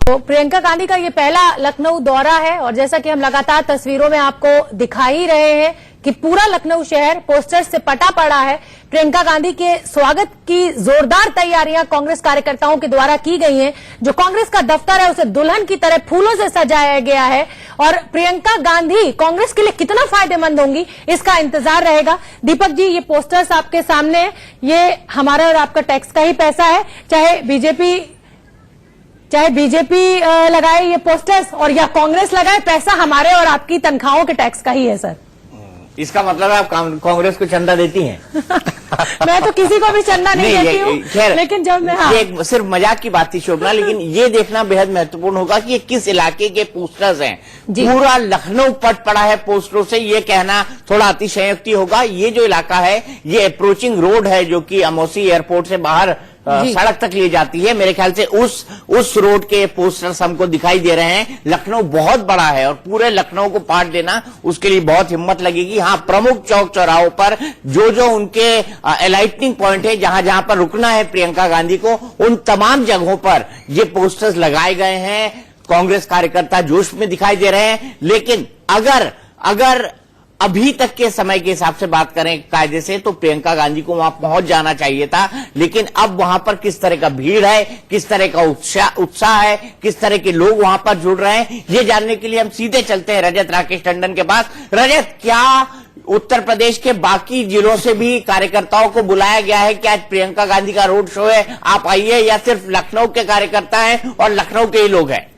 तो प्रियंका गांधी का ये पहला लखनऊ दौरा है और जैसा कि हम लगातार तस्वीरों में आपको दिखा ही रहे हैं कि पूरा लखनऊ शहर पोस्टर्स से पटा पड़ा है। प्रियंका गांधी के स्वागत की जोरदार तैयारियां कांग्रेस कार्यकर्ताओं के द्वारा की गई हैं। जो कांग्रेस का दफ्तर है उसे दुल्हन की तरह फूलों से सजाया गया है और प्रियंका गांधी कांग्रेस के लिए कितना फायदेमंद होंगी इसका इंतजार रहेगा। दीपक जी, ये पोस्टर्स आपके सामने है, ये हमारा और आपका टैक्स का ही पैसा है। चाहे बीजेपी लगाए ये पोस्टर्स और या कांग्रेस लगाए, पैसा हमारे और आपकी तनख्वाहों के टैक्स का ही है सर। इसका मतलब है आप कांग्रेस को चंदा देती हैं? मैं तो किसी को भी चंदा नहीं देती हूँ, लेकिन जब मैं ये सिर्फ मजाक की बात थी शोभना, लेकिन ये देखना बेहद महत्वपूर्ण होगा कि ये किस इलाके के पोस्टर्स हैं। पूरा लखनऊ पट पड़ा है पोस्टरों से, ये कहना थोड़ा अतिशयोक्ति होगा। ये जो इलाका है ये अप्रोचिंग रोड है जो कि अमौसी एयरपोर्ट से बाहर सड़क तक ले जाती है। मेरे ख्याल से उस रोड के पोस्टर्स हमको दिखाई दे रहे हैं। लखनऊ बहुत बड़ा है और पूरे लखनऊ को पाट देना उसके लिए बहुत हिम्मत लगेगी। हाँ, प्रमुख चौक चौराहों पर जो उनके एलाइटनिंग पॉइंट है, जहां जहां पर रुकना है प्रियंका गांधी को, उन तमाम जगहों पर ये पोस्टर्स लगाए गए हैं। कांग्रेस कार्यकर्ता जोश में दिखाई दे रहे हैं। लेकिन अगर अभी तक के समय के हिसाब से बात करें कायदे से, तो प्रियंका गांधी को वहां पहुंच जाना चाहिए था। लेकिन अब वहां पर किस तरह का भीड़ है, किस तरह का उत्साह है, किस तरह के लोग वहां पर जुड़ रहे हैं, ये जानने के लिए हम सीधे चलते हैं रजत राकेश टंडन के पास। रजत, क्या उत्तर प्रदेश के बाकी जिलों से भी कार्यकर्ताओं को बुलाया गया है कि आज प्रियंका गांधी का रोड शो है, आप आइए, या सिर्फ लखनऊ के कार्यकर्ता हैं और लखनऊ के ही लोग हैं?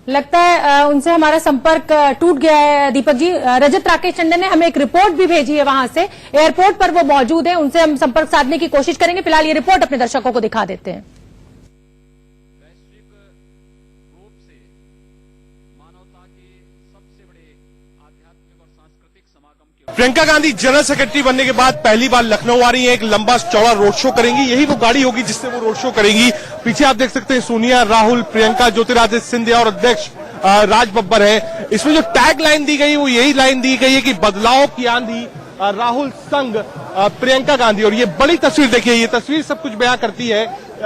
लगता है उनसे हमारा संपर्क टूट गया है दीपक जी। रजत राकेश टंडन ने हमें एक रिपोर्ट भी भेजी है, वहां से एयरपोर्ट पर वो मौजूद है, उनसे हम संपर्क साधने की कोशिश करेंगे। फिलहाल ये रिपोर्ट अपने दर्शकों को दिखा देते हैं। वैश्विक रूप से मानवता के सबसे बड़े आध्यात्मिक और सांस्कृतिक समागम के प्रियंका गांधी जनरल सेक्रेटरी बनने के बाद पहली बार लखनऊ आ रही है। एक लंबा चौड़ा रोड शो करेंगी, यही वो गाड़ी होगी जिससे वो रोड शो करेंगी। पीछे आप देख सकते हैं सोनिया, राहुल, प्रियंका, ज्योतिरादित्य सिंधिया और अध्यक्ष राज बब्बर है। इसमें जो टैग लाइन दी गई वो यही लाइन दी गई है कि बदलाव की आंधी, राहुल संग प्रियंका गांधी। और ये बड़ी तस्वीर देखिए, ये तस्वीर सब कुछ बयां करती है,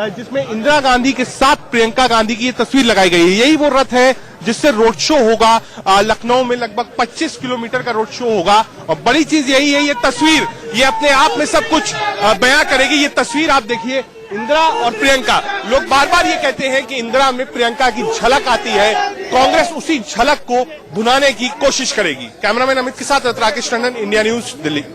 जिसमें इंदिरा गांधी के साथ प्रियंका गांधी की ये तस्वीर लगाई गई है। यही वो रथ है जिससे रोड शो होगा। लखनऊ में लगभग 25 किलोमीटर का रोड शो होगा। और बड़ी चीज यही है, ये तस्वीर ये अपने आप में सब कुछ बयां करेगी। ये तस्वीर आप देखिए, इंदिरा और प्रियंका। लोग बार बार ये कहते हैं कि इंदिरा में प्रियंका की झलक आती है, कांग्रेस उसी झलक को भुनाने की कोशिश करेगी। कैमरामैन अमित के साथ राकेश टंडन, इंडिया न्यूज, दिल्ली।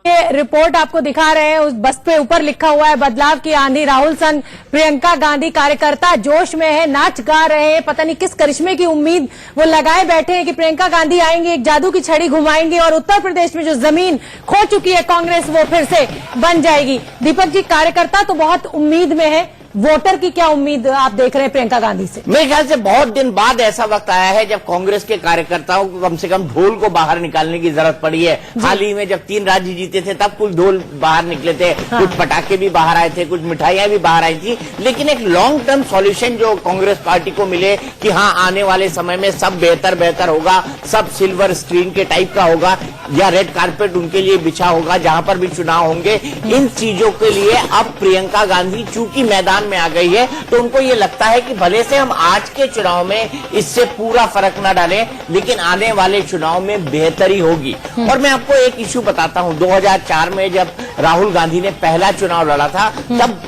ये रिपोर्ट आपको दिखा रहे हैं, उस बस पे ऊपर लिखा हुआ है बदलाव की आंधी, राहुल संग प्रियंका गांधी। कार्यकर्ता जोश में है, नाच गा रहे हैं, पता नहीं किस करिश्मे की उम्मीद वो लगाए बैठे हैं कि प्रियंका गांधी आएंगे, एक जादू की छड़ी घुमाएंगे और उत्तर प्रदेश में जो जमीन खो चुकी है कांग्रेस वो फिर से बन जाएगी। दीपक जी, कार्यकर्ता तो बहुत उम्मीद में है, वोटर की क्या उम्मीद आप देख रहे हैं प्रियंका गांधी से? मेरे ख्याल से बहुत दिन बाद ऐसा वक्त आया है जब कांग्रेस के कार्यकर्ताओं को कम से कम ढोल को बाहर निकालने की जरूरत पड़ी है। हाल ही में जब 3 राज्य जीते थे तब कुछ ढोल बाहर निकले थे, हाँ। कुछ पटाखे भी बाहर आए थे, कुछ मिठाइयां भी बाहर आई थी। लेकिन एक लॉन्ग टर्म सॉल्यूशन जो कांग्रेस पार्टी को मिले कि हाँ, आने वाले समय में सब बेहतर होगा, सब सिल्वर स्क्रीन के टाइप का होगा या रेड कारपेट उनके लिए बिछा होगा जहां पर भी चुनाव होंगे। इन चीजों के लिए अब प्रियंका गांधी चूंकि मैदान में आ गई है तो उनको ये लगता है कि भले से हम आज के चुनाव में इससे पूरा फर्क न डालें, लेकिन आने वाले चुनाव में बेहतरी होगी। और मैं आपको एक इश्यू बताता हूं, 2004 में जब राहुल गांधी ने पहला चुनाव लड़ा था तब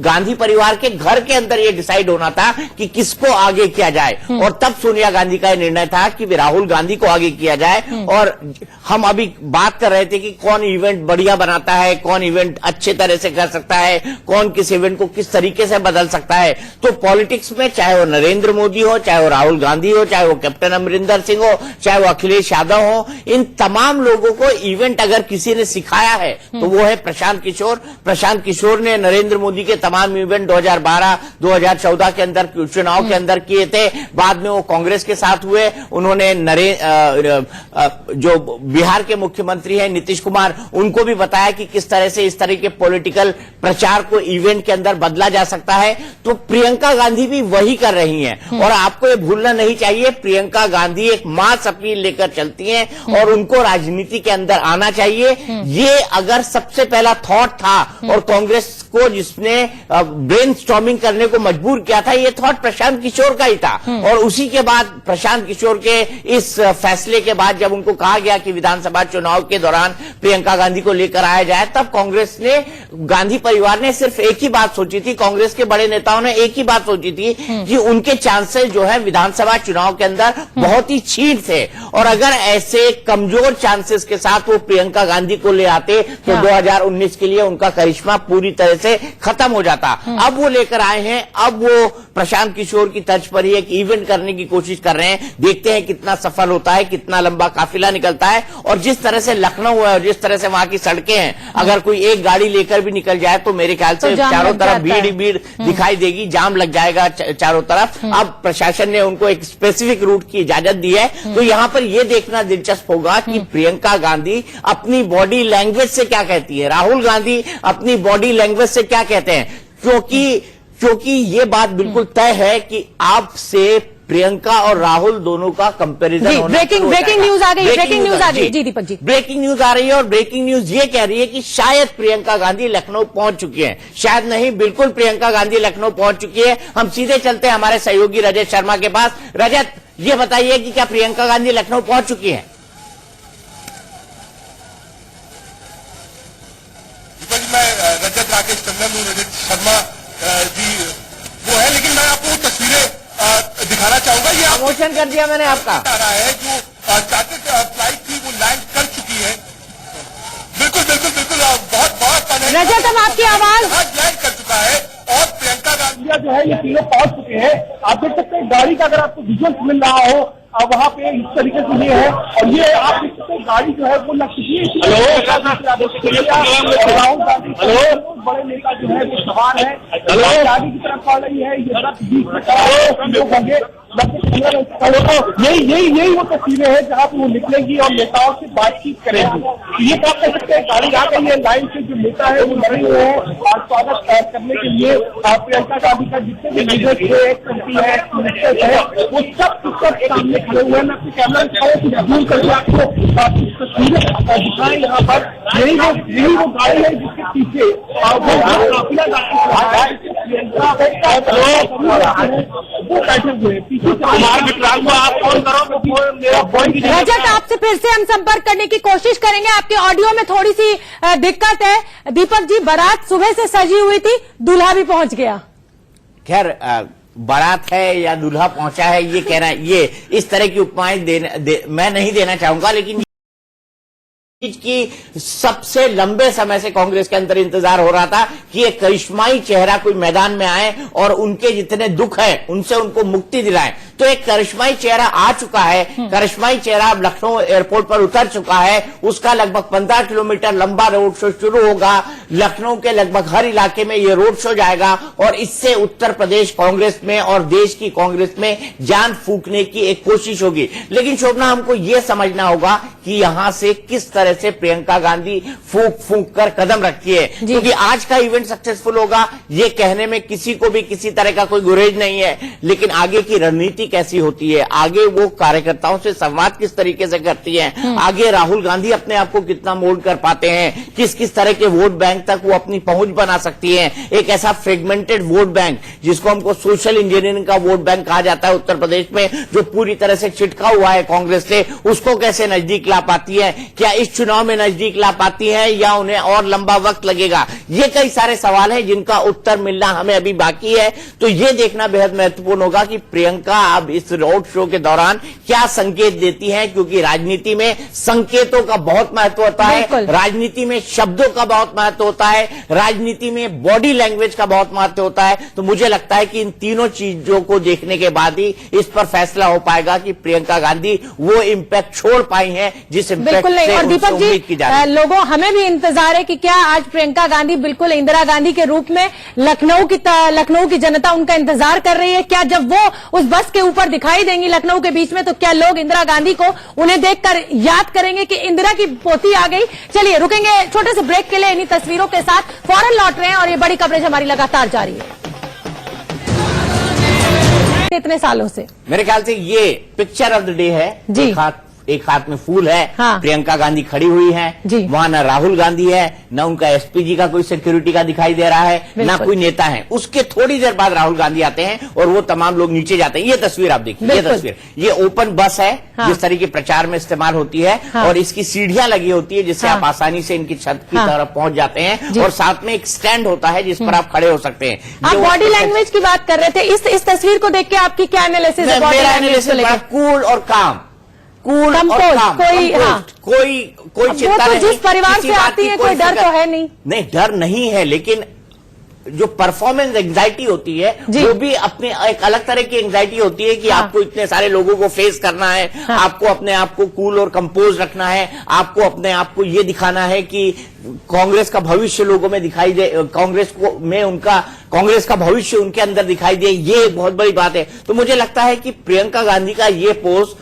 गांधी परिवार के घर के अंदर ये डिसाइड होना था कि किसको आगे किया जाए। और तब सोनिया गांधी का निर्णय था कि राहुल गांधी को आगे किया जाए। और हम अभी बात कर रहे थे कि कौन इवेंट बढ़िया बनाता है, कौन इवेंट अच्छे तरह से कर सकता है, कौन किस इवेंट को किस तरीके से बदल सकता है। तो पॉलिटिक्स में चाहे वो नरेंद्र मोदी हो, चाहे वो राहुल गांधी हो, चाहे वो कैप्टन अमरिंदर सिंह हो, चाहे वो अखिलेश यादव हो, इन तमाम लोगों को इवेंट अगर किसी ने सिखाया है तो वो है प्रशांत किशोर। प्रशांत किशोर ने नरेंद्र मोदी के तमाम इवेंट 2012, 2014 के अंदर चुनाव के अंदर किए थे। बाद में वो कांग्रेस के साथ हुए। उन्होंने जो बिहार के मुख्यमंत्री हैं नीतीश कुमार, उनको भी बताया कि किस तरह से इस तरह के पॉलिटिकल प्रचार को इवेंट के अंदर बदला जा सकता है। तो प्रियंका गांधी भी वही कर रही हैं। और आपको ये भूलना नहीं चाहिए, प्रियंका गांधी एक मास अपील लेकर चलती हैं और उनको राजनीति के अंदर आना चाहिए। ये अगर सबसे पहला थॉट था और कांग्रेस जिसको जिसने ब्रेनस्टॉर्मिंग करने को मजबूर किया था, ये थॉट प्रशांत किशोर का ही था। और उसी के बाद प्रशांत किशोर के इस फैसले के बाद जब उनको कहा गया कि विधानसभा चुनाव के दौरान प्रियंका गांधी को लेकर आया जाए, तब कांग्रेस ने, गांधी परिवार ने सिर्फ एक ही बात सोची थी, कांग्रेस के बड़े नेताओं ने एक ही बात सोची थी कि उनके चांसेस जो है विधानसभा चुनाव के अंदर बहुत ही छीट थे, और अगर ऐसे कमजोर चांसेस के साथ वो प्रियंका गांधी को ले आते तो 2019 के लिए उनका करिश्मा पूरी तरह से खत्म हो जाता। अब वो लेकर आए हैं, अब वो प्रशांत किशोर की तर्ज पर ही एक इवेंट करने की कोशिश कर रहे हैं। देखते हैं कितना सफल होता है, कितना लंबा काफिला निकलता है। और जिस तरह से लखनऊ है और जिस तरह से वहां की सड़कें हैं, अगर कोई एक गाड़ी लेकर भी निकल जाए तो मेरे ख्याल से चारों तरफ भीड़ ही भीड़ दिखाई देगी, जाम लग जाएगा चारों तरफ। अब प्रशासन ने उनको एक स्पेसिफिक रूट की इजाजत दी है, तो यहां पर यह देखना दिलचस्प होगा कि प्रियंका गांधी अपनी बॉडी लैंग्वेज से क्या कहती है, राहुल गांधी अपनी बॉडी लैंग्वेज से क्या कहते हैं। क्योंकि ये बात बिल्कुल तय है कि आपसे प्रियंका और राहुल दोनों का कंपैरिजन ब्रेकिंग न्यूज आ गई, ब्रेकिंग न्यूज आ गई जी दीपक जी। ब्रेकिंग न्यूज आ रही है और ब्रेकिंग न्यूज ये कह रही है कि शायद प्रियंका गांधी लखनऊ पहुंच चुकी हैं। शायद नहीं, बिल्कुल प्रियंका गांधी लखनऊ पहुंच चुकी है। हम सीधे चलते हैं हमारे सहयोगी रजत शर्मा के पास। रजत, ये बताइए कि क्या प्रियंका गांधी लखनऊ पहुंच चुकी है? मैं रजत राकेश टंडन हूँ, रजत शर्मा जी वो है, लेकिन मैं आपको तस्वीरें दिखाना चाहूंगा। ये आप प्रमोशन कर दिया मैंने आपका। आ रहा है जो चार्टर्ड फ्लाइट थी वो लैंड कर चुकी है। बिल्कुल बिल्कुल बिल्कुल, बहुत रजत, हम आपकी आवाज लैंड कर चुका है और प्रियंका गांधी जो है ये तीनों पहुंच चुके हैं। आप देख सकते हैं गाड़ी का, अगर आपको विजुअल मिल रहा हो वहां पे इस तरीके से ये है, और ये आप देख सकते हैं गाड़ी जो है वो लग चुकी है। राहुल गांधी बड़े नेता जो है वो सवार है, गाड़ी की तरफ पड़ रही है। ये रथ बीच में लोग होंगे, यही वो तस्वीरें हैं जहाँ पे वो निकलेंगी और नेताओं से बातचीत करेंगी। ये बात कर सकते हैं गाड़ी आ गई है, लाइन से जो नेता है वो लड़े हुए हैं और स्वागत करने के लिए प्रियंका गांधी का जितने भी लीडर है, वो सब सामने खड़े हुए हैं। मैं अपने कैमरा दूर करके आपको तस्वीरें दिखाएं यहाँ पर। यही वो गाड़ी है जिसके पीछे वो बैठे हुए हैं। आप फोन करो, मेरा रजत, आपसे फिर से हम संपर्क करने की कोशिश करेंगे। आपके ऑडियो में थोड़ी सी दिक्कत है। दीपक जी, बारात सुबह से सजी हुई थी, दूल्हा भी पहुंच गया। खैर, बारात है या दूल्हा पहुंचा है, ये कहना, ये इस तरह की उपमाएं मैं नहीं देना चाहूंगा, लेकिन की सबसे लंबे समय से कांग्रेस के अंदर इंतजार हो रहा था कि एक करिश्माई चेहरा कोई मैदान में आए और उनके जितने दुख है उनसे उनको मुक्ति दिलाएं। तो एक करिश्माई चेहरा आ चुका है। करिश्माई चेहरा अब लखनऊ एयरपोर्ट पर उतर चुका है। उसका लगभग 15 किलोमीटर लंबा रोड शो शुरू होगा। लखनऊ के लगभग हर इलाके में ये रोड शो जाएगा और इससे उत्तर प्रदेश कांग्रेस में और देश की कांग्रेस में जान फूंकने की एक कोशिश होगी। लेकिन शोभना, हमको ये समझना होगा कि यहां से किस तरह से प्रियंका गांधी फूंक कर कदम रखती है, क्योंकि आज का इवेंट सक्सेसफुल होगा ये कहने में किसी को भी किसी तरह का कोई गुरेज नहीं है, लेकिन आगे की रणनीति कैसी होती है, आगे वो कार्यकर्ताओं से संवाद किस तरीके से करती है, आगे राहुल गांधी अपने आप को कितना मोल्ड कर पाते हैं, किस किस तरह के वोट बैंक तक वो अपनी पहुंच बना सकती है। एक ऐसा फ्रेगमेंटेड वोट बैंक जिसको हमको सोशल इंजीनियरिंग का वोट बैंक कहा जाता है उत्तर प्रदेश में, जो पूरी तरह से चिटका हुआ है कांग्रेस से, उसको कैसे नजदीक ला पाती है। क्या इस चुनाव में नजदीक ला पाती है या उन्हें और लंबा वक्त लगेगा। ये कई सारे सवाल हैं जिनका उत्तर मिलना हमें अभी बाकी है। तो ये देखना बेहद महत्वपूर्ण होगा कि प्रियंका अब इस रोड शो के दौरान क्या संकेत देती है, क्योंकि राजनीति में संकेतों का बहुत महत्व होता है, राजनीति में शब्दों का बहुत महत्व होता है, राजनीति में बॉडी लैंग्वेज का बहुत महत्व होता है। तो मुझे लगता है कि इन तीनों चीजों को देखने के बाद ही इस पर फैसला हो पाएगा कि प्रियंका गांधी वो इम्पैक्ट छोड़ पाई है जिस इम्पैक्ट से और दीपक जी, लोगों हमें भी इंतजार है कि क्या आज प्रियंका गांधी बिल्कुल इंदिरा गांधी के रूप में लखनऊ की जनता उनका इंतजार कर रही है। क्या जब वो उस बस के ऊपर दिखाई देंगी लखनऊ के बीच में, तो क्या लोग इंदिरा गांधी को उन्हें देखकर याद करेंगे कि इंदिरा की पोती आ गई। चलिए रुकेंगे छोटे से ब्रेक के लिए, इन्हीं तस्वीरों के साथ फौरन लौट रहे हैं और ये बड़ी कवरेज हमारी लगातार जारी है इतने सालों से। मेरे ख्याल से ये पिक्चर ऑफ द डे है जी। एक हाथ में फूल है, हाँ। प्रियंका गांधी खड़ी हुई है, जी। वहां न राहुल गांधी है, न उनका एसपीजी का कोई सिक्योरिटी का दिखाई दे रहा है, न कोई नेता है। उसके थोड़ी देर बाद राहुल गांधी आते हैं और वो तमाम लोग नीचे जाते हैं। ये तस्वीर आप देखिए, ये तस्वीर, ये ओपन बस है, हाँ। जिस तरीके प्रचार में इस्तेमाल होती है, हाँ। और इसकी सीढ़ियां लगी होती है जिससे हाँ। आप आसानी से इनकी छत की हाँ। तरफ पहुंच जाते हैं, जी। और साथ में एक स्टैंड होता है जिस पर आप खड़े हो सकते हैं। आप ये बॉडी लैंग्वेज की बात कर रहे थे, इस तस्वीर को देख के आपकी क्या एनालिसिस है बॉडी मेरा लैंग्वेज को एनालिसिस बड़ा लेकर? कूल और काम, कूल और Composed, काम, कोई- composed, हाँ। कोई वो चिंता तो नहीं, जिस परिवार किसी से बात आती की है कोई डर फिक्र- तो है नहीं। नहीं, डर नहीं है, लेकिन जो परफॉर्मेंस एंजाइटी होती है जी। वो भी अपने एक अलग तरह की एंजाइटी होती है कि हाँ। आपको इतने सारे लोगों को फेस करना है, हाँ। आपको अपने आप को कूल और कंपोज रखना है, आपको अपने आप को ये दिखाना है कि कांग्रेस का भविष्य लोगों में दिखाई दे, कांग्रेस का भविष्य उनके अंदर दिखाई दे। ये एक बहुत बड़ी बात है। तो मुझे लगता है कि प्रियंका गांधी का ये पोस्ट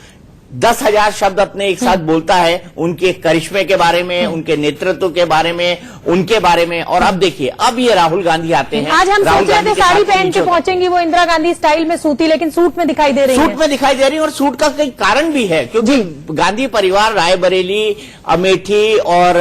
10,000 शब्द अपने एक साथ बोलता है, उनके करिश्मे के बारे में, उनके नेतृत्व के बारे में, उनके बारे में। और अब देखिए, अब ये राहुल गांधी आते हैं। आज हम राहुल सोच रहे गांधी थे के साड़ी साथ पहन नीचे के पहुंचेंगी वो इंदिरा गांधी स्टाइल में सूती, लेकिन सूट में दिखाई दे रही सूट हैं। में दिखाई दे रही है, और सूट का कई कारण भी है, क्योंकि गांधी परिवार रायबरेली, अमेठी और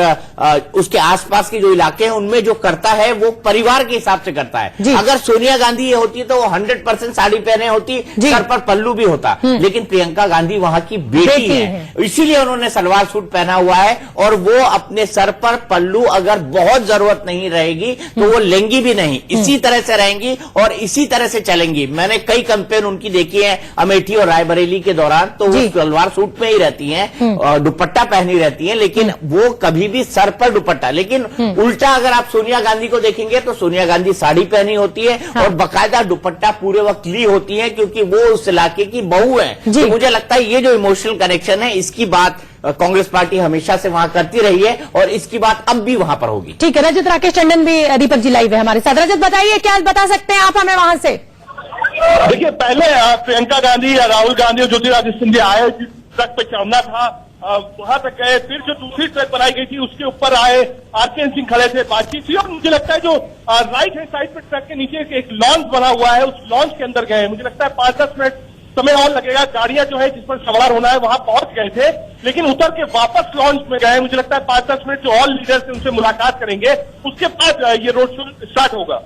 उसके आसपास के जो इलाके हैं उनमें जो करता है वो परिवार के हिसाब से करता जी। है। अगर सोनिया गांधी ये होती तो वो 100% साड़ी पहने होती, जी। सर पर पल्लू भी होता, लेकिन प्रियंका गांधी वहां की बेटी है, इसीलिए उन्होंने सलवार सूट पहना हुआ है। और वो अपने सर पर पल्लू अगर बहुत जरूरत नहीं रहेगी तो वो लेंगी भी नहीं, इसी तरह से रहेंगी और इसी तरह से चलेंगी। मैंने कई कैंपेन उनकी देखी है अमेठी और रायबरेली के दौरान, तो वो जी। सलवार सूट में ही रहती हैं और दुपट्टा पहनी रहती हैं, लेकिन वो कभी भी सर पर दुपट्टा। लेकिन उल्टा अगर आप सोनिया गांधी को देखेंगे तो सोनिया गांधी साड़ी पहनी होती है और बाकायदा दुपट्टा पूरे वक्त ली होती है, क्योंकि वो उस इलाके की बहू है। जी। तो मुझे लगता है ये जो इमोशनल कनेक्शन है, इसकी बात कांग्रेस पार्टी हमेशा से वहां करती रही है और इसकी बात अब भी वहां पर होगी। ठीक है, रजत राकेश टंडन भी दीपक जी लाइव है हमारे साथ। रजत बताइए, क्या बता सकते हैं आप हमें वहां से? देखिए, पहले प्रियंका गांधी या राहुल गांधी और ज्योतिरादित्य सिंधिया आए, जिस ट्रक पे चढ़ना था वहां तक गए, फिर जो दूसरी ट्रक बनाई गई थी उसके ऊपर आए, आरकेएन सिंह खड़े थे, बातचीत थी। और मुझे लगता है जो राइट हैंड साइड पे ट्रक के नीचे एक लॉन्च बना हुआ है, उस लॉन्च के अंदर गए। मुझे लगता है 5-10 मिनट समय और लगेगा। गाड़ियां जो है जिस पर सवार होना है वहां पहुंच गए थे, लेकिन उतर के वापस लॉन्च में गए। मुझे लगता है 5-10 मिनट जो ऑल लीडर्स हैं उनसे मुलाकात करेंगे, उसके बाद ये रोड शो स्टार्ट होगा।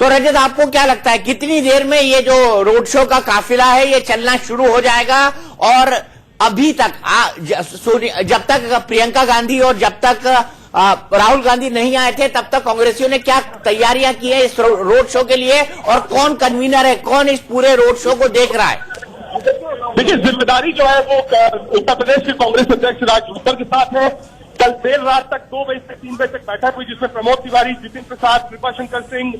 तो रजत, आपको क्या लगता है कितनी देर में ये जो रोड शो का काफिला है ये चलना शुरू हो जाएगा? और अभी तक जब तक प्रियंका गांधी और जब तक राहुल गांधी नहीं आए थे तब तक कांग्रेसियों ने क्या तैयारियां की है इस रोड शो के लिए, और कौन कन्वीनर है, कौन इस पूरे रोड शो को देख रहा है? देखिए, जिम्मेदारी जो है वो उत्तर प्रदेश के कांग्रेस अध्यक्ष राज बब्बर के साथ है। कल देर रात तक 2 बजे से 3 बजे तक बैठक हुई, जिसमें प्रमोद तिवारी, जितिन प्रसाद, कृपाशंकर सिंह,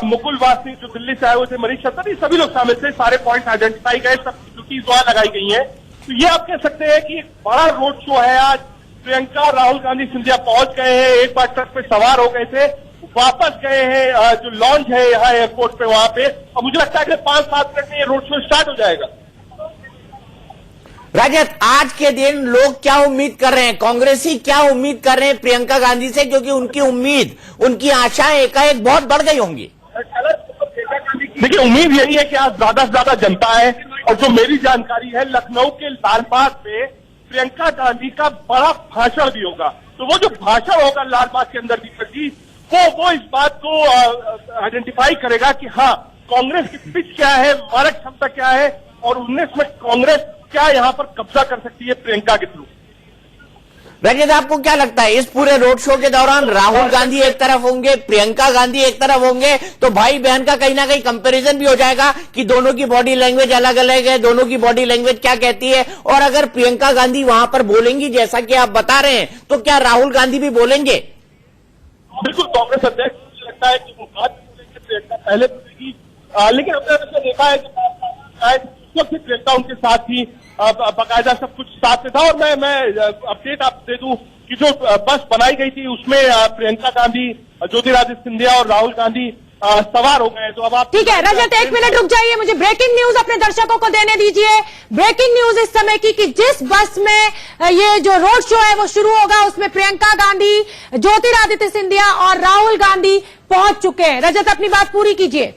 मुकुल वासनिक जो दिल्ली से आए हुए थे, मनीष छत्तर, सभी लोग शामिल थे। सारे पॉइंट आइडेंटिफाई गए, सब ड्यूटीज वहां लगाई गई है। तो ये आप कह सकते हैं कि एक बड़ा रोड शो है आज। प्रियंका, राहुल गांधी, सिंधिया पहुंच गए हैं, एक बार ट्रक पे सवार हो गए थे, वापस गए हैं जो लॉन्च है यहाँ एयरपोर्ट पे, वहां पे। और मुझे लगता है कि 5-7 मिनट में ये रोड शो स्टार्ट हो जाएगा। रजत, आज के दिन लोग क्या उम्मीद कर रहे हैं, कांग्रेसी क्या उम्मीद कर रहे हैं प्रियंका गांधी से, क्योंकि उनकी उम्मीद, उनकी आशाएं एकाएक बहुत बढ़ गई होंगी? देखिए, उम्मीद यही है कि आज ज्यादा से ज्यादा जनता है, और जो मेरी जानकारी है लखनऊ के लालबाग पे प्रियंका गांधी का बड़ा भाषण भी होगा। तो वो जो भाषण होगा लालबाग के अंदर दीपक जी, वो इस बात को आइडेंटिफाई करेगा कि हाँ, कांग्रेस की पिच क्या है, मारक क्षमता क्या है, और 19 में कांग्रेस क्या यहाँ पर कब्जा कर सकती है प्रियंका के थ्रू। रजत, आपको क्या लगता है इस पूरे रोड शो के दौरान राहुल गांधी एक तरफ होंगे, प्रियंका गांधी एक तरफ होंगे, तो भाई बहन का कहीं ना कहीं कंपैरिजन भी हो जाएगा कि दोनों की बॉडी लैंग्वेज अलग अलग है, दोनों की बॉडी लैंग्वेज क्या कहती है? और अगर प्रियंका गांधी वहां पर बोलेंगी जैसा कि आप बता रहे हैं, तो क्या राहुल गांधी भी बोलेंगे? बिल्कुल, कांग्रेस अध्यक्ष मुझे लगता है कि वो बात बोलेंगे, प्रियंका पहले बोलेगी, लेकिन हमने देखा है कि प्रियंका उनके साथ ही बाकायदा सब कुछ साथ में था। और मैं अपडेट आपको दे दूं कि जो बस बनाई गई थी उसमें प्रियंका गांधी, ज्योतिरादित्य सिंधिया और राहुल गांधी सवार हो गए। तो अब आप ठीक है रजत, 1 मिनट रुक जाइए, मुझे ब्रेकिंग न्यूज अपने दर्शकों को देने दीजिए। ब्रेकिंग न्यूज इस समय की कि जिस बस में ये जो रोड शो है वो शुरू होगा उसमें प्रियंका गांधी, ज्योतिरादित्य सिंधिया और राहुल गांधी पहुंच चुके हैं। रजत, अपनी बात पूरी कीजिए।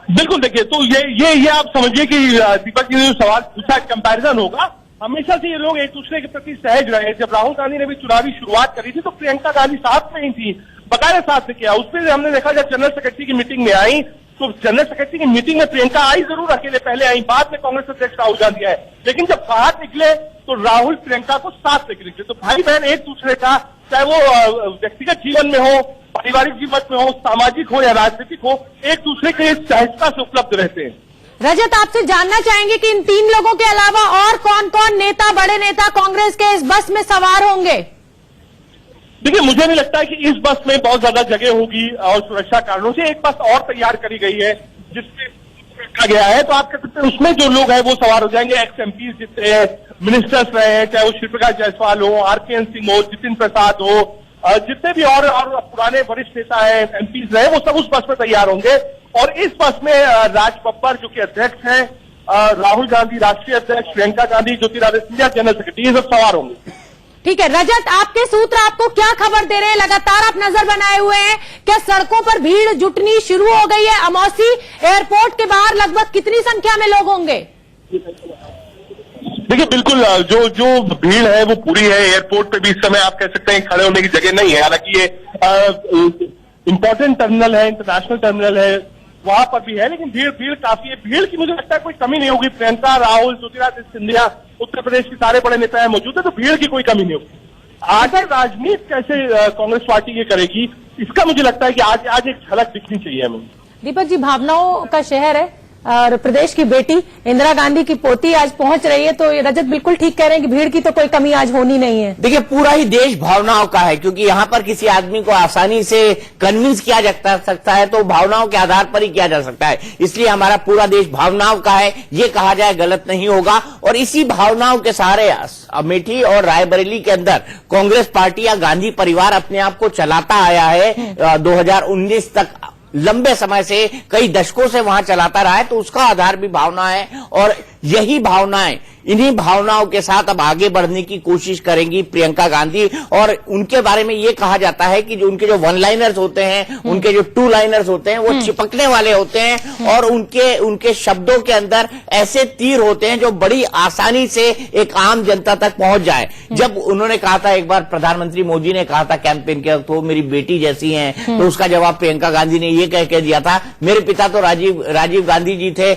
बिल्कुल, देखिए, तो ये आप समझिए कि दीपक जी ने जो सवाल पूछा कंपैरिजन होगा, हमेशा से ये लोग एक दूसरे के प्रति सहज रहे। जब राहुल गांधी ने भी चुनावी शुरुआत करी थी तो प्रियंका गांधी साथ में ही थी, बकायदा साथ में किया। उसमें हमने देखा जब जनरल सेक्रेटरी की मीटिंग में आई तो जनरल सेक्रेटरी की मीटिंग में प्रियंका आई जरूर, अकेले पहले आई, बाद में कांग्रेस अध्यक्ष राहुल गांधी आए, लेकिन जब बाहर निकले तो राहुल प्रियंका को साथ लेकर निकले। तो भाई बहन एक दूसरे का, चाहे वो व्यक्तिगत जीवन में हो, पारिवारिक जीवन में हो, सामाजिक हो या राजनीतिक हो, एक दूसरे के सहजता से उपलब्ध रहते हैं। रजत, आपसे जानना चाहेंगे कि इन 3 लोगों के अलावा और कौन कौन नेता, बड़े नेता कांग्रेस के इस बस में सवार होंगे? देखिए, मुझे नहीं लगता है कि इस बस में बहुत ज्यादा जगह होगी और सुरक्षा कारणों से एक बस और तैयार करी गई है जिसमें रखा गया है। तो आप कह सकते हैं उसमें जो लोग हैं वो सवार हो जाएंगे। एक्स एमपी जितने मिनिस्टर्स रहे हैं, चाहे वो श्री प्रकाश जायसवाल हो, आरकेएन सिंह हो, जितिन प्रसाद हो, जितने भी और पुराने वरिष्ठ नेता है, एमपीज रहे, वो सब उस बस में तैयार होंगे। और इस बस में राज बब्बर जो कि अध्यक्ष हैं, राहुल गांधी राष्ट्रीय अध्यक्ष, प्रियंका गांधी ज्योतिरादित्य सिंधिया जनरल सेक्रेटरी, ये सब सवार होंगे। ठीक है रजत, आपके सूत्र आपको क्या खबर दे रहे हैं? लगातार आप नजर बनाए हुए हैं, क्या सड़कों पर भीड़ जुटनी शुरू हो गई है? अमौसी एयरपोर्ट के बाहर लगभग कितनी संख्या में लोग होंगे? देखिए, बिल्कुल जो भीड़ है वो पूरी है। एयरपोर्ट पे भी इस समय आप कह सकते हैं खड़े होने की जगह नहीं है। हालांकि ये इंपॉर्टेंट टर्मिनल है, इंटरनेशनल टर्मिनल है, वहां पर भी है, लेकिन भीड़ काफी है। भीड़ की मुझे लगता है कोई कमी नहीं होगी। प्रियंका, राहुल, ज्योतिरादित्य सिंधिया, उत्तर प्रदेश के सारे बड़े नेता है मौजूद है, तो भीड़ की कोई कमी नहीं होगी। आगे राजनीति कैसे कांग्रेस पार्टी ये करेगी, इसका मुझे लगता है कि आज एक झलक दिखनी चाहिए हमें। दीपक जी, भावनाओं का शहर है और प्रदेश की बेटी इंदिरा गांधी की पोती आज पहुंच रही है, तो ये रजत बिल्कुल ठीक कह रहे हैं कि भीड़ की तो कोई कमी आज होनी नहीं है। देखिए, पूरा ही देश भावनाओं का है, क्योंकि यहाँ पर किसी आदमी को आसानी से कन्विंस किया जा सकता है तो भावनाओं के आधार पर ही किया जा सकता है। इसलिए हमारा पूरा देश भावनाओं का है, ये कहा जाए गलत नहीं होगा। और इसी भावनाओं के सहारे अमेठी और रायबरेली के अंदर कांग्रेस पार्टी या गांधी परिवार अपने आप को चलाता आया है। 2019 तक लंबे समय से, कई दशकों से वहां चलाता रहा है, तो उसका आधार भी भावना है। और यही भावनाएं, इन्हीं भावनाओं के साथ अब आगे बढ़ने की कोशिश करेंगी प्रियंका गांधी। और उनके बारे में ये कहा जाता है कि जो उनके जो वन लाइनर्स होते हैं, उनके जो टू लाइनर्स होते हैं, वो चिपकने वाले होते हैं और उनके शब्दों के अंदर ऐसे तीर होते हैं जो बड़ी आसानी से एक आम जनता तक पहुंच जाए। जब उन्होंने कहा था, एक बार प्रधानमंत्री मोदी ने कहा था कैंपेन के वक्त, वो मेरी बेटी जैसी हैं, तो उसका जवाब प्रियंका गांधी ने ये कह के दिया था, मेरे पिता तो राजीव गांधी जी थे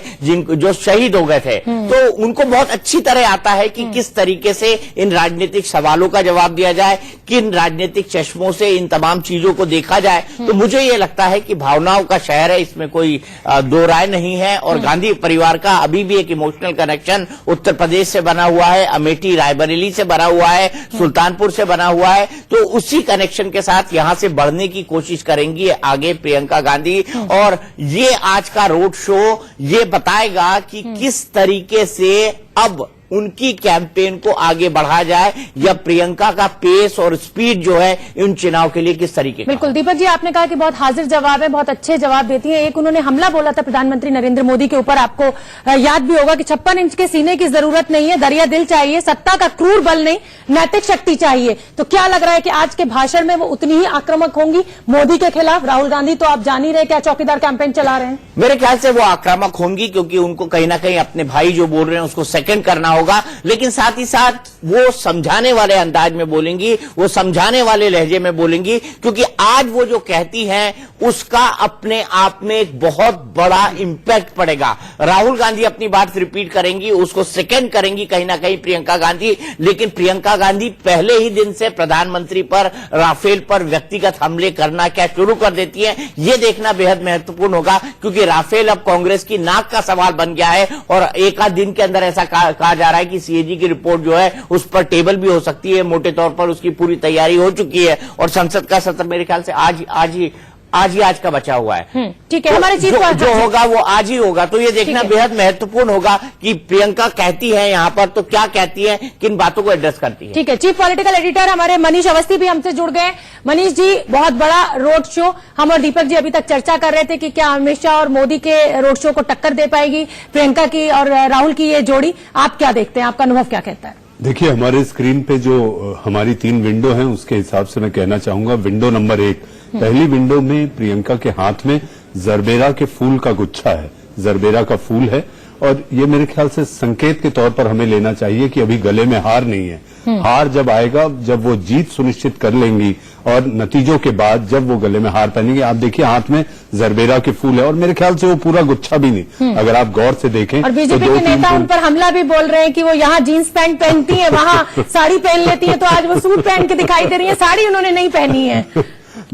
जो शहीद हो गए थे। तो उनको बहुत अच्छी तरह आता है कि किस तरीके से इन राजनीतिक सवालों का जवाब दिया जाए, किन राजनीतिक चश्मों से इन तमाम चीजों को देखा जाए। तो मुझे ये लगता है कि भावनाओं का शहर है, इसमें कोई दो राय नहीं है। और गांधी परिवार का अभी भी एक इमोशनल कनेक्शन उत्तर प्रदेश से बना हुआ है, अमेठी रायबरेली से बना हुआ है, सुल्तानपुर से बना हुआ है। तो उसी कनेक्शन के साथ यहां से बढ़ने की कोशिश करेंगी आगे प्रियंका गांधी। और ये आज का रोड शो ये बताएगा कि किस तरीके से अब उनकी कैंपेन को आगे बढ़ा जाए, या प्रियंका का पेस और स्पीड जो है इन चुनाव के लिए किस तरीके का। बिल्कुल दीपक जी, आपने कहा कि बहुत हाजिर जवाब है, बहुत अच्छे जवाब देती है। एक उन्होंने हमला बोला था प्रधानमंत्री नरेंद्र मोदी के ऊपर, आपको याद भी होगा कि 56 इंच के सीने की जरूरत नहीं है, दरिया दिल चाहिए, सत्ता का क्रूर बल नहीं, नैतिक शक्ति चाहिए। तो क्या लग रहा है कि आज के भाषण में वो उतनी ही आक्रामक होंगी मोदी के खिलाफ? राहुल गांधी तो आप जान ही रहे क्या चौकीदार कैंपेन चला रहे हैं। मेरे ख्याल से वो आक्रामक होंगी, क्योंकि उनको कहीं ना कहीं अपने भाई जो बोल रहे हैं उसको सेकंड करना होगा, लेकिन साथ ही साथ वो समझाने वाले अंदाज में बोलेंगी, वो समझाने वाले लहजे में बोलेंगी, क्योंकि आज वो जो कहती हैं उसका अपने आप में एक बहुत बड़ा इंपैक्ट पड़ेगा। राहुल गांधी अपनी बात रिपीट करेंगी, उसको सेकंड करेंगी कहीं ना कहीं प्रियंका गांधी, लेकिन प्रियंका गांधी पहले ही दिन से प्रधानमंत्री पर, राफेल पर व्यक्तिगत हमले करना क्या शुरू कर देती है, ये देखना बेहद महत्वपूर्ण होगा। क्योंकि राफेल अब कांग्रेस की नाक का सवाल बन गया है और एक आध दिन के अंदर ऐसा कहा जा रहा है कि सीएजी की रिपोर्ट जो है उस पर टेबल भी हो सकती है। मोटे तौर पर उसकी पूरी तैयारी हो चुकी है और संसद का सत्र मेरे ख्याल से आज का बचा हुआ है। ठीक है, हमारे चीफ जो होगा वो आज ही होगा। तो ये देखना बेहद महत्वपूर्ण होगा कि प्रियंका कहती है यहाँ पर तो क्या कहती है, किन बातों को एड्रेस करती है। ठीक है, चीफ पॉलिटिकल एडिटर हमारे मनीष अवस्थी भी हमसे जुड़ गए। मनीष जी, बहुत बड़ा रोड शो, हम और दीपक जी अभी तक चर्चा कर रहे थे कि क्या अमित शाह और मोदी के रोड शो को टक्कर दे पाएगी प्रियंका की और राहुल की ये जोड़ी? आप क्या देखते हैं, आपका अनुभव क्या कहता है? देखिए, हमारे स्क्रीन पे जो हमारी 3 विंडो हैं उसके हिसाब से मैं कहना चाहूंगा, विंडो नंबर 1, पहली विंडो में प्रियंका के हाथ में जरबेरा के फूल का गुच्छा है, जरबेरा का फूल है और ये मेरे ख्याल से संकेत के तौर पर हमें लेना चाहिए कि अभी गले में हार नहीं है। हार जब आएगा, जब वो जीत सुनिश्चित कर लेंगी और नतीजों के बाद जब वो गले में हार पहनेंगे, आप देखिए हाथ में जरबेरा के फूल है और मेरे ख्याल से वो पूरा गुच्छा भी नहीं, अगर आप गौर से देखें। और बीजेपी तो के नेता उन पर हमला भी बोल रहे हैं कि वो यहाँ जींस पैंट पहनती है, वहां साड़ी पहन लेती है, तो आज वो सूट पहन के दिखाई दे रही है, साड़ी उन्होंने नहीं पहनी है।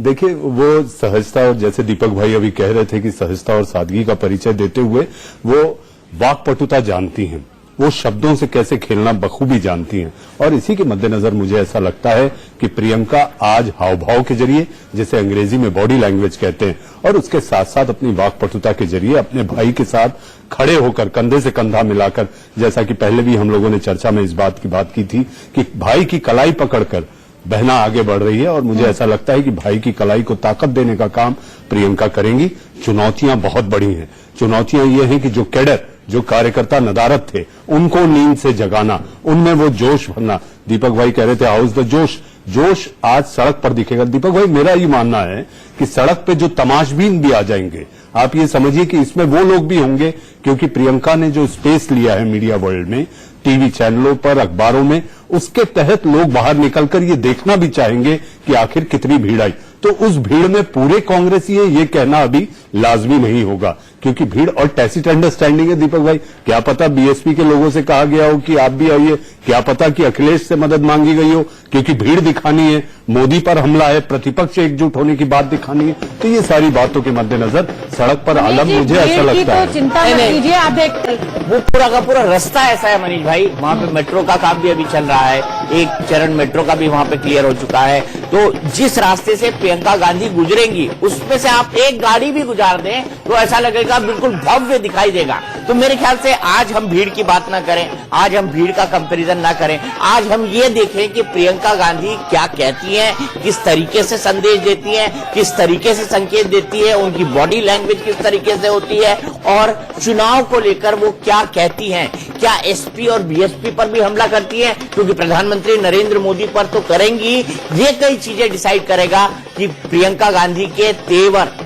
देखिए वो सहजता, और जैसे दीपक भाई अभी कह रहे थे कि सहजता और सादगी का परिचय देते हुए वो वाक्पटुता जानती हैं, वो शब्दों से कैसे खेलना बखूबी जानती हैं। और इसी के मद्देनजर मुझे ऐसा लगता है कि प्रियंका आज हाव भाव के जरिए, जिसे अंग्रेजी में बॉडी लैंग्वेज कहते हैं, और उसके साथ साथ अपनी वाक्पटुता के जरिए अपने भाई के साथ खड़े होकर, कंधे से कंधा मिलाकर, जैसा कि पहले भी हम लोगों ने चर्चा में इस बात की थी कि भाई की कलाई पकड़कर बहना आगे बढ़ रही है, और मुझे ऐसा लगता है कि भाई की कलाई को ताकत देने का काम प्रियंका करेंगी। चुनौतियां बहुत बड़ी हैं। चुनौतियां ये हैं कि जो कैडर, जो कार्यकर्ता नदारद थे, उनको नींद से जगाना, उनमें वो जोश भरना। दीपक भाई कह रहे थे हाउस द जोश, जोश आज सड़क पर दिखेगा। दीपक भाई मेरा ये मानना है कि सड़क पे जो तमाशबीन भी आ जाएंगे, आप ये समझिए कि इसमें वो लोग भी होंगे, क्योंकि प्रियंका ने जो स्पेस लिया है मीडिया वर्ल्ड में, टीवी चैनलों पर, अखबारों में, उसके तहत लोग बाहर निकलकर ये देखना भी चाहेंगे कि आखिर कितनी भीड़ आई। तो उस भीड़ में पूरे कांग्रेसी है ये कहना अभी लाजमी नहीं होगा, क्योंकि भीड़ और टैसिट अंडरस्टैंडिंग है। दीपक भाई क्या पता बीएसपी के लोगों से कहा गया हो कि आप भी आइए, क्या पता कि अखिलेश से मदद मांगी गई हो, क्योंकि भीड़ दिखानी है, मोदी पर हमला है, प्रतिपक्ष एकजुट होने की बात दिखानी है। तो ये सारी बातों के मद्देनजर सड़क पर आलम, मुझे ऐसा लगता है। तो चिंता मत कीजिए, आप देख वो पूरा का पूरा रास्ता ऐसा है मनीष भाई, वहां पे मेट्रो का काम भी अभी चल रहा है, एक चरण मेट्रो का भी वहां पे क्लियर हो चुका है। तो जिस रास्ते से प्रियंका गांधी गुजरेंगी, उसमें से आप एक गाड़ी भी गुजार दें तो ऐसा लगेगा बिल्कुल भव्य दिखाई देगा। तो मेरे ख्याल से आज हम भीड़ की बात ना करें, आज हम भीड़ का कंपैरिजन ना करें, आज हम ये देखें कि प्रियंका गांधी क्या कहती हैं, किस तरीके से संदेश देती हैं, किस तरीके से संकेत देती है, उनकी बॉडी लैंग्वेज किस तरीके से होती है, और चुनाव को लेकर वो क्या कहती हैं। क्या एसपी और बीएसपी पर भी हमला करती है, क्योंकि प्रधानमंत्री नरेंद्र मोदी पर तो करेंगी। ये कई चीजें डिसाइड करेगा कि प्रियंका गांधी के तेवर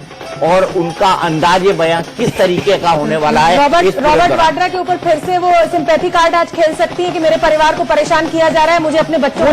और उनका अंदाजे बयां किस तरीके का होने वाला है। रॉबर्ट वाड्रा के ऊपर फिर से वो सिंपैथी कार्ड आज खेल सकती है कि मेरे परिवार को परेशान किया जा रहा है, मुझे अपने बच्चों को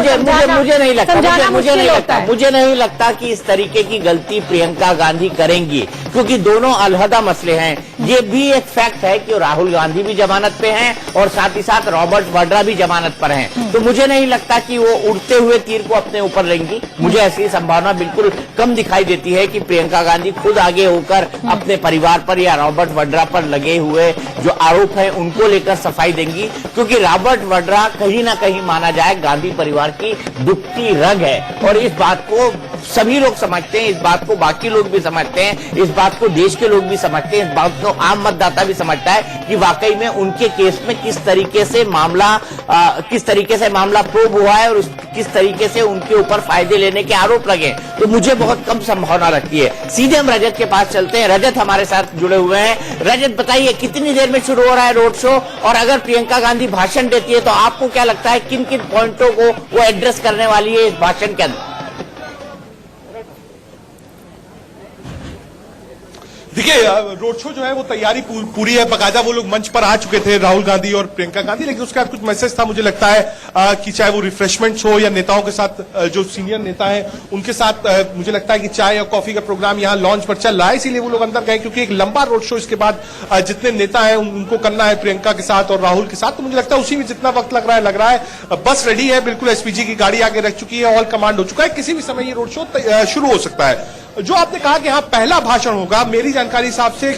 मुझे नहीं लगता कि इस तरीके की गलती प्रियंका गांधी करेंगी, क्योंकि दोनों अलहदा मसले हैं। ये भी एक फैक्ट है कि राहुल गांधी भी जमानत पे हैं और साथ ही साथ रॉबर्ट वाड्रा भी जमानत पर हैं। तो मुझे नहीं लगता कि वो उड़ते हुए तीर को अपने ऊपर लेंगी। मुझे ऐसी संभावना बिल्कुल कम दिखाई देती है कि प्रियंका गांधी खुद आगे होकर अपने परिवार पर या रॉबर्ट वाड्रा पर लगे हुए जो आरोप है उनको लेकर सफाई देंगी, क्योंकि रॉबर्ट वाड्रा कहीं ना कहीं माना जाए गांधी परिवार की दुखती रग है। और इस बात को सभी लोग समझते हैं, इस बात को बाकी लोग भी समझते हैं, इस बात को देश के लोग भी समझते हैं, इस बात को आम मतदाता भी समझता है कि वाकई में उनके केस में किस तरीके से मामला प्रूव हुआ है और किस तरीके से उनके ऊपर फायदे लेने के आरोप लगे। तो मुझे बहुत कम संभावना लगती है। सीधे हम रजत के पास चलते हैं। रजत हमारे साथ जुड़े हुए हैं। रजत बताइए कितनी देर में शुरू हो रहा है रोड शो, और अगर प्रियंका गांधी भाषण देती है तो आपको क्या लगता है किन किन पॉइंटों को वो एड्रेस करने वाली है इस भाषण के अंदर? देखिए रोड शो जो है वो तैयारी पूरी है, बाकायदा वो लोग मंच पर आ चुके थे, राहुल गांधी और प्रियंका गांधी, लेकिन उसके बाद कुछ मैसेज था। मुझे लगता है कि चाहे वो रिफ्रेशमेंट हो या नेताओं के साथ, जो सीनियर नेता हैं उनके साथ, मुझे लगता है कि चाय या कॉफी का प्रोग्राम यहाँ लॉन्च पर चल रहा है, इसीलिए वो लोग अंदर गए, क्योंकि एक लंबा रोड शो इसके बाद जितने नेता हैं उनको करना है प्रियंका के साथ और राहुल के साथ। तो मुझे लगता है उसी में जितना वक्त लग रहा है बस रेडी है, बिल्कुल एसपीजी की गाड़ी आगे रख चुकी है, ऑल कमांड हो चुका है, किसी भी समय ये रोड शो शुरू हो सकता है। जो आपने कहा कि यहाँ पहला भाषण होगा, मेरी जानकारी हिसाब से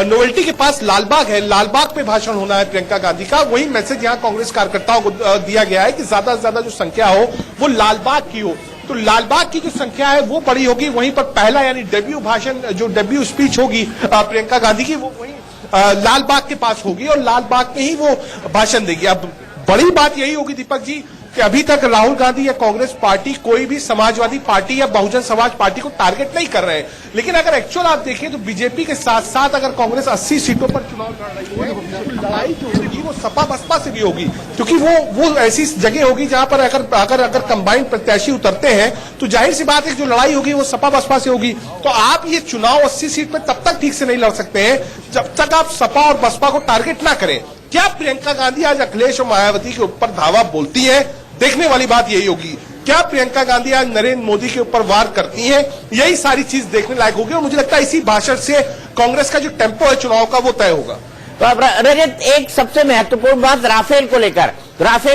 नोवेल्टी के पास लालबाग है, लालबाग पे भाषण होना है प्रियंका गांधी का। वही मैसेज यहाँ कांग्रेस कार्यकर्ताओं को दिया गया है कि ज्यादा से ज्यादा जो संख्या हो वो लालबाग की हो। तो लालबाग की जो संख्या है वो बड़ी होगी, वहीं पर पहला यानी डेब्यू भाषण, जो डेब्यू स्पीच होगी प्रियंका गांधी की, वो वहीं लालबाग के पास होगी और लालबाग में ही वो भाषण देगी। अब बड़ी बात यही होगी दीपक जी कि अभी तक राहुल गांधी या कांग्रेस पार्टी कोई भी समाजवादी पार्टी या बहुजन समाज पार्टी को टारगेट नहीं कर रहे हैं। लेकिन अगर एक्चुअल आप देखें तो बीजेपी के साथ साथ अगर कांग्रेस 80 सीटों पर चुनाव लड़ रही है तो लड़ाई जो होगी वो सपा बसपा से भी होगी, क्योंकि वो ऐसी जगह होगी जहां पर अगर कंबाइंड प्रत्याशी उतरते हैं तो जाहिर सी बात है जो लड़ाई होगी वो सपा बसपा से होगी। तो आप ये चुनाव 80 सीट में तब तक ठीक से नहीं लड़ सकते हैं जब तक आप सपा और बसपा को टारगेट ना करें। क्या प्रियंका गांधी आज अखिलेश और मायावती के ऊपर धावा बोलती है? देखने वाली बात यही होगी। क्या प्रियंका गांधी आज नरेंद्र मोदी के ऊपर वार करती हैं? यही सारी चीज देखने लायक होगी और मुझे लगता है इसी भाषण से कांग्रेस का जो टेम्पो है चुनाव का वो तय होगा। तो अब रजत, एक सबसे महत्वपूर्ण बात राफेल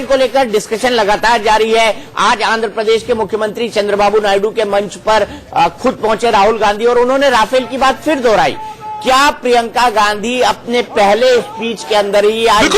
को लेकर डिस्कशन लगातार जारी है। आज आंध्र प्रदेश के मुख्यमंत्री चंद्रबाबू नायडू के मंच पर खुद पहुंचे राहुल गांधी और उन्होंने राफेल की बात फिर दोहराई। क्या प्रियंका गांधी अपने पहले स्पीच के अंदर ही आज